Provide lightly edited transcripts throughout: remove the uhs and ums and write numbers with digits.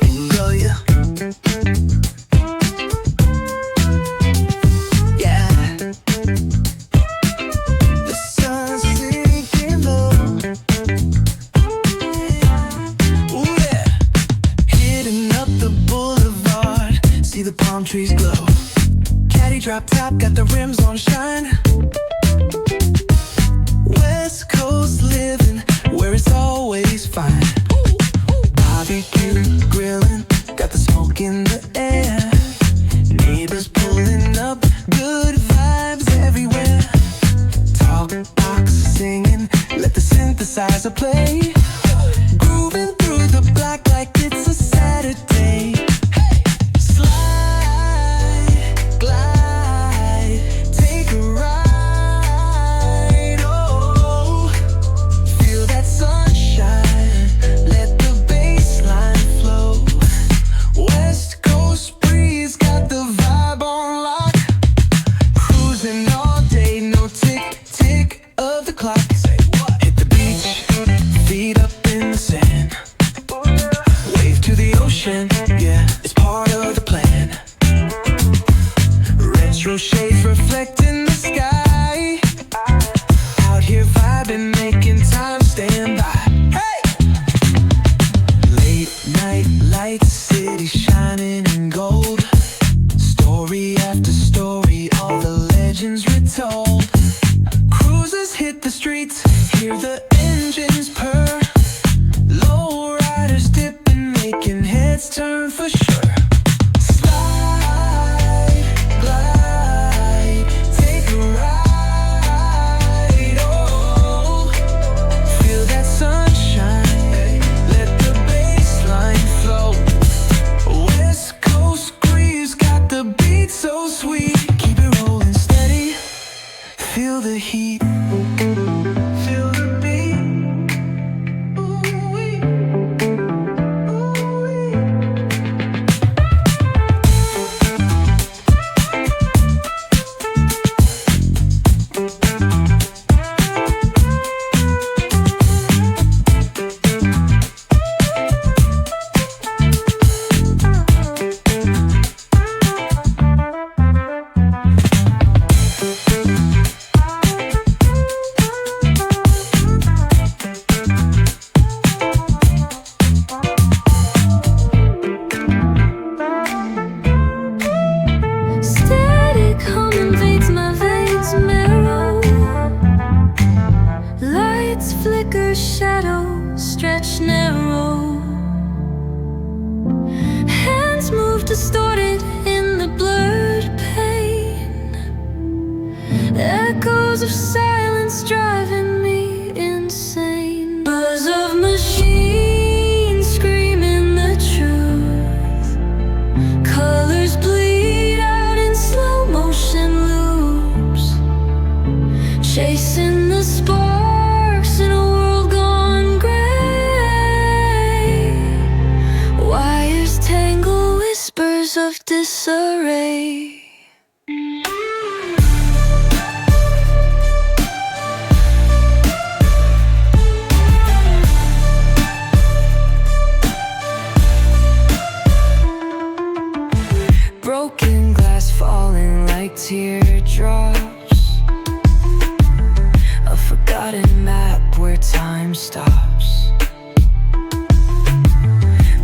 Bingo, yeah. Yeah. The sun's sinking low. Ooh, yeah. Hitting up the boulevard, see the palm trees glow. Caddy drop top, got the rims on shine. West Coast living, where it's always fine. Barbecue grilling, got the smoke in the air. Neighbors pulling up, good vibes everywhere. Talk box singing, let the synthesizer play. Grooving through the block like it's a Saturday. Slide, glide, take a ride. Oh, feel that sunshine, let the bass line flow. West Coast breeze, got the vibe on lock. Cruising all day, no tick, tick of the clock. Hit the beach, feet up in the sand. Wave to the ocean, yeah, it's part of the plan. Retro shades reflecting the sky. Out here vibing, making time stand by. Hey! Late night lights, city shining in gold. Story after story, all the legends retold. Cruisers hit the streets, hear the engines purr. Low riders dipping, making heads turn for sure. Slide, glide, take a ride. Oh, feel that sunshine, let the bass line flow. West Coast breeze, got the beat so sweet. Keep it rolling steady, feel the heat. Feel the beat. Ooh-wee. Ooh-wee. Static hum invades my veins marrow. Lights flicker, shadows stretch narrow. Hands move distorted in the blurred pain. Echoes of silence driving me insane. Buzz of machines screaming the truth. Colors bleed out in slow motion loops. Chasing the sparks in a world gone gray. Wires tangle, whispers of disarray. Broken glass falling like teardrops. A forgotten map where time stops.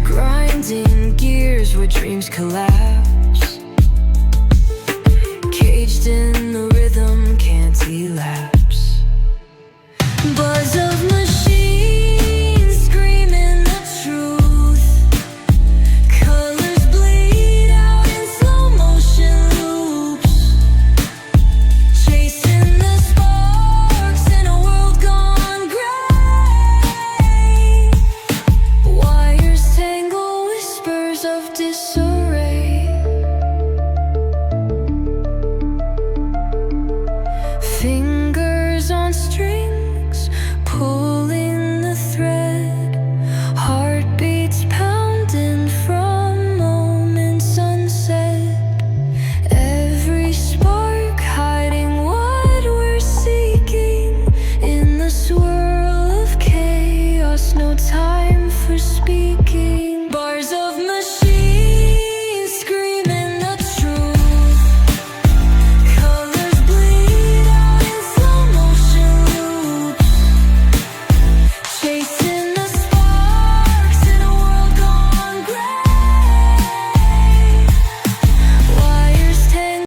Grinding gears where dreams collapse. Caged in the rhythm, can't elapse. Buzz of machines screaming the truth. Colors bleed out in slow motion loops. Chasing the sparks in a world gone gray. Wires tangle, whispers of disarray. speed.